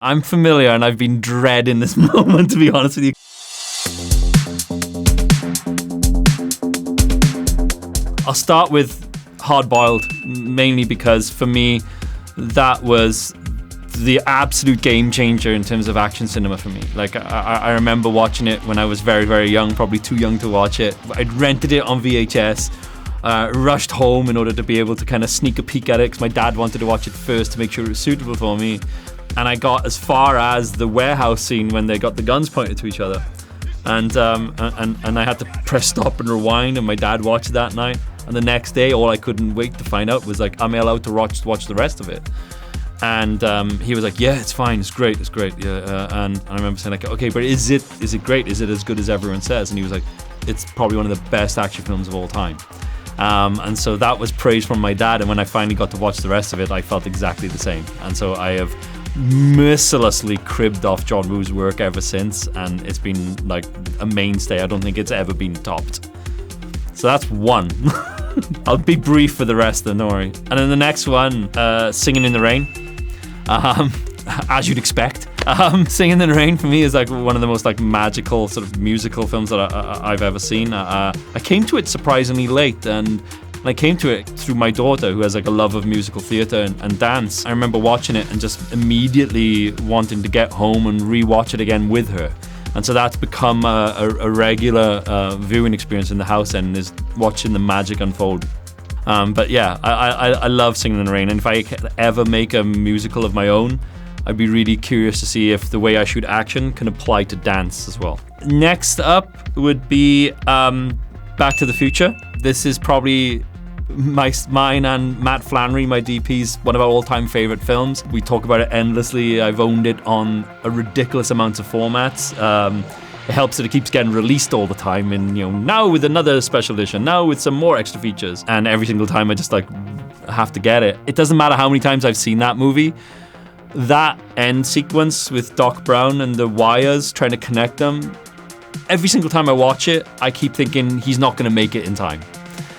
I'm familiar and I've been dreading this moment, to be honest with you. I'll start with Hard Boiled, mainly because for me, that was the absolute game changer in terms of action cinema for me. Like, I remember watching it when I was very, very young, probably too young to watch it. I'd rented it on VHS, rushed home in order to be able to kind of sneak a peek at it because my dad wanted to watch it first to make sure it was suitable for me. And I got as far as the warehouse scene when they got the guns pointed to each other. And I had to press stop and rewind, and my dad watched it that night. And the next day, all I couldn't wait to find out was, like, am I allowed to watch the rest of it? And he was like, yeah, it's fine, it's great, yeah. And I remember saying, like, okay, but is it great? Is it as good as everyone says? And he was like, it's probably one of the best action films of all time. And so that was praise from my dad. And when I finally got to watch the rest of it, I felt exactly the same. And so I have mercilessly cribbed off John Woo's work ever since, and it's been like a mainstay. I don't think it's ever been topped. So that's one. I'll be brief for the rest, though, don't worry. And then the next one, Singing in the Rain. As you'd expect. Singing in the Rain for me is like one of the most like magical sort of musical films that I've ever seen. I came to it surprisingly late, and I came to it through my daughter, who has like a love of musical theatre and dance. I remember watching it and just immediately wanting to get home and rewatch it again with her. And so that's become a regular viewing experience in the house, and is watching the magic unfold. But yeah, I love Singing in the Rain, and if I could ever make a musical of my own, I'd be really curious to see if the way I shoot action can apply to dance as well. Next up would be Back to the Future. This is probably mine and Matt Flannery, my DP's, one of our all-time favorite films. We talk about it endlessly. I've owned it on a ridiculous amount of formats. It helps that it keeps getting released all the time, and now with another special edition, now with some more extra features, and every single time I just like have to get it. It doesn't matter how many times I've seen that movie. That end sequence with Doc Brown and the wires trying to connect them, every single time I watch it, I keep thinking he's not going to make it in time.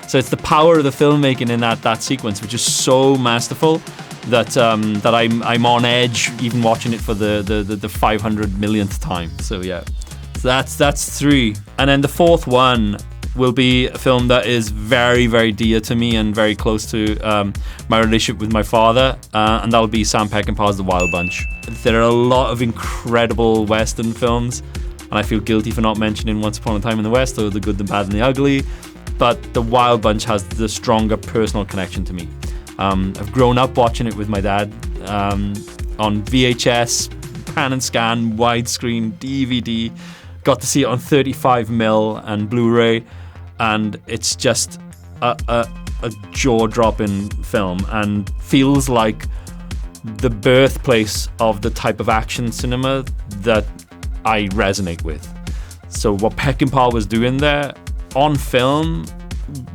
So it's the power of the filmmaking in that sequence, which is so masterful that I'm on edge even watching it for the 500 millionth time. So yeah, so that's three. And then the fourth one will be a film that is very, very dear to me and very close to my relationship with my father, and that'll be Sam Peckinpah's The Wild Bunch. There are a lot of incredible Western films, and I feel guilty for not mentioning Once Upon a Time in the West, or The Good, the Bad, and the Ugly, but The Wild Bunch has the stronger personal connection to me. I've grown up watching it with my dad on VHS, pan and scan, widescreen, DVD, got to see it on 35mm and Blu-ray, and it's just a jaw-dropping film, and feels like the birthplace of the type of action cinema that I resonate with. So what Peckinpah was doing there on film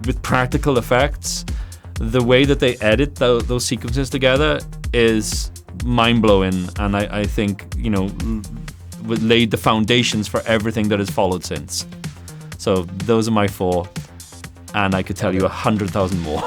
with practical effects, the way that they edit those sequences together is mind-blowing, and I think laid the foundations for everything that has followed since. So those are my four, and I could tell you 100,000 more.